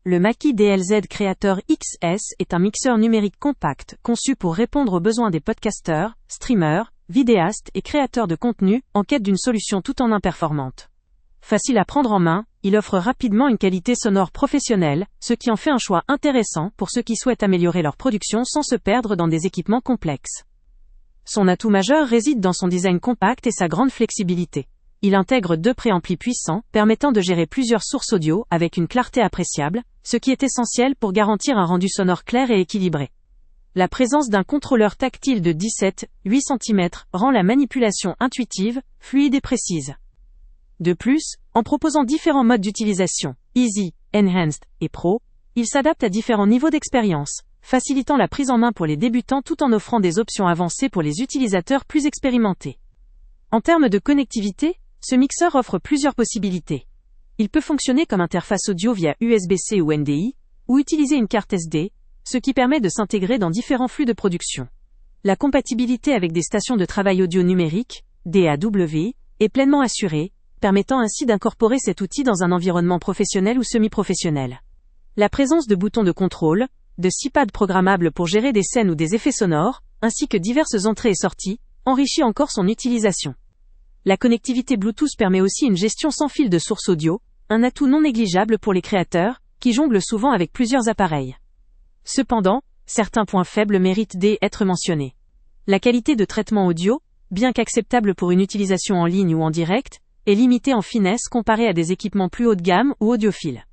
Le Mackie DLZ Creator XS est un mixeur numérique compact conçu pour répondre aux besoins des podcasteurs, streamers, vidéastes et créateurs de contenu en quête d'une solution tout en un performante. Facile à prendre en main, il offre rapidement une qualité sonore professionnelle, ce qui en fait un choix intéressant pour ceux qui souhaitent améliorer leur production sans se perdre dans des équipements complexes. Son atout majeur réside dans son design compact et sa grande flexibilité. Il intègre 2 préamplis puissants, permettant de gérer plusieurs sources audio avec une clarté appréciable, ce qui est essentiel pour garantir un rendu sonore clair et équilibré. La présence d'un contrôleur tactile de 17,8 cm rend la manipulation intuitive, fluide et précise. De plus, en proposant différents modes d'utilisation, Easy, Enhanced et Pro, il s'adapte à différents niveaux d'expérience, facilitant la prise en main pour les débutants tout en offrant des options avancées pour les utilisateurs plus expérimentés. En termes de connectivité, ce mixeur offre plusieurs possibilités. Il peut fonctionner comme interface audio via USB-C ou NDI, ou utiliser une carte SD, ce qui permet de s'intégrer dans différents flux de production. La compatibilité avec des stations de travail audio numérique, DAW, est pleinement assurée, permettant ainsi d'incorporer cet outil dans un environnement professionnel ou semi-professionnel. La présence de boutons de contrôle, de 6 pads programmables pour gérer des scènes ou des effets sonores, ainsi que diverses entrées et sorties, enrichit encore son utilisation. La connectivité Bluetooth permet aussi une gestion sans fil de sources audio, un atout non négligeable pour les créateurs, qui jonglent souvent avec plusieurs appareils. Cependant, certains points faibles méritent d'être mentionnés. La qualité de traitement audio, bien qu'acceptable pour une utilisation en ligne ou en direct, est limitée en finesse comparée à des équipements plus haut de gamme ou audiophiles.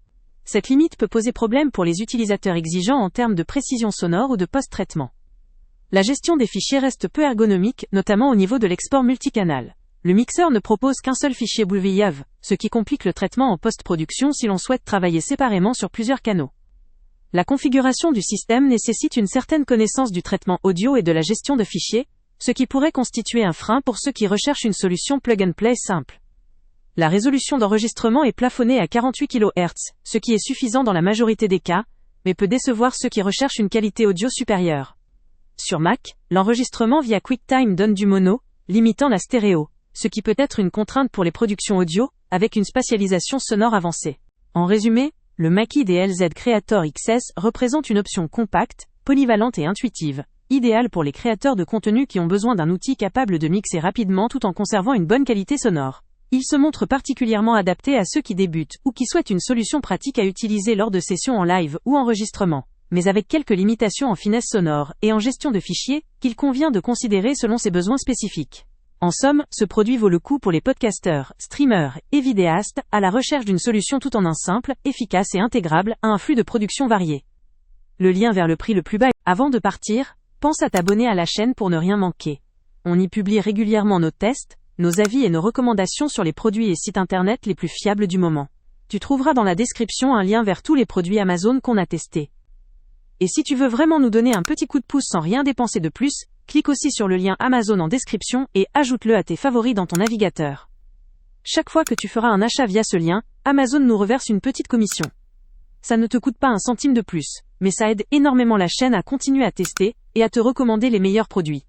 Cette limite peut poser problème pour les utilisateurs exigeants en termes de précision sonore ou de post-traitement. La gestion des fichiers reste peu ergonomique, notamment au niveau de l'export multicanal. Le mixeur ne propose qu'un seul fichier WAV, ce qui complique le traitement en post-production si l'on souhaite travailler séparément sur plusieurs canaux. La configuration du système nécessite une certaine connaissance du traitement audio et de la gestion de fichiers, ce qui pourrait constituer un frein pour ceux qui recherchent une solution plug-and-play simple. La résolution d'enregistrement est plafonnée à 48 kHz, ce qui est suffisant dans la majorité des cas, mais peut décevoir ceux qui recherchent une qualité audio supérieure. Sur Mac, l'enregistrement via QuickTime donne du mono, limitant la stéréo, ce qui peut être une contrainte pour les productions audio, avec une spatialisation sonore avancée. En résumé, le Mackie DLZ Creator XS représente une option compacte, polyvalente et intuitive, idéale pour les créateurs de contenu qui ont besoin d'un outil capable de mixer rapidement tout en conservant une bonne qualité sonore. Il se montre particulièrement adapté à ceux qui débutent ou qui souhaitent une solution pratique à utiliser lors de sessions en live ou enregistrement, mais avec quelques limitations en finesse sonore et en gestion de fichiers, qu'il convient de considérer selon ses besoins spécifiques. En somme, ce produit vaut le coup pour les podcasteurs, streamers et vidéastes, à la recherche d'une solution tout en un simple, efficace et intégrable à un flux de production varié. Le lien vers le prix le plus bas. Avant de partir, pense à t'abonner à la chaîne pour ne rien manquer. On y publie régulièrement nos tests, nos avis et nos recommandations sur les produits et sites internet les plus fiables du moment. Tu trouveras dans la description un lien vers tous les produits Amazon qu'on a testés. Et si tu veux vraiment nous donner un petit coup de pouce sans rien dépenser de plus, clique aussi sur le lien Amazon en description et ajoute-le à tes favoris dans ton navigateur. Chaque fois que tu feras un achat via ce lien, Amazon nous reverse une petite commission. Ça ne te coûte pas un centime de plus, mais ça aide énormément la chaîne à continuer à tester et à te recommander les meilleurs produits.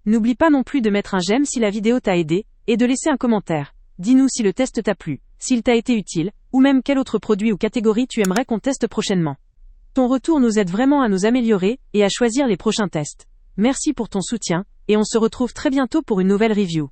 N'oublie pas non plus de mettre un j'aime si la vidéo t'a aidé et de laisser un commentaire. Dis-nous si le test t'a plu, s'il t'a été utile, ou même quel autre produit ou catégorie tu aimerais qu'on teste prochainement. Ton retour nous aide vraiment à nous améliorer et à choisir les prochains tests. Merci pour ton soutien, et on se retrouve très bientôt pour une nouvelle review.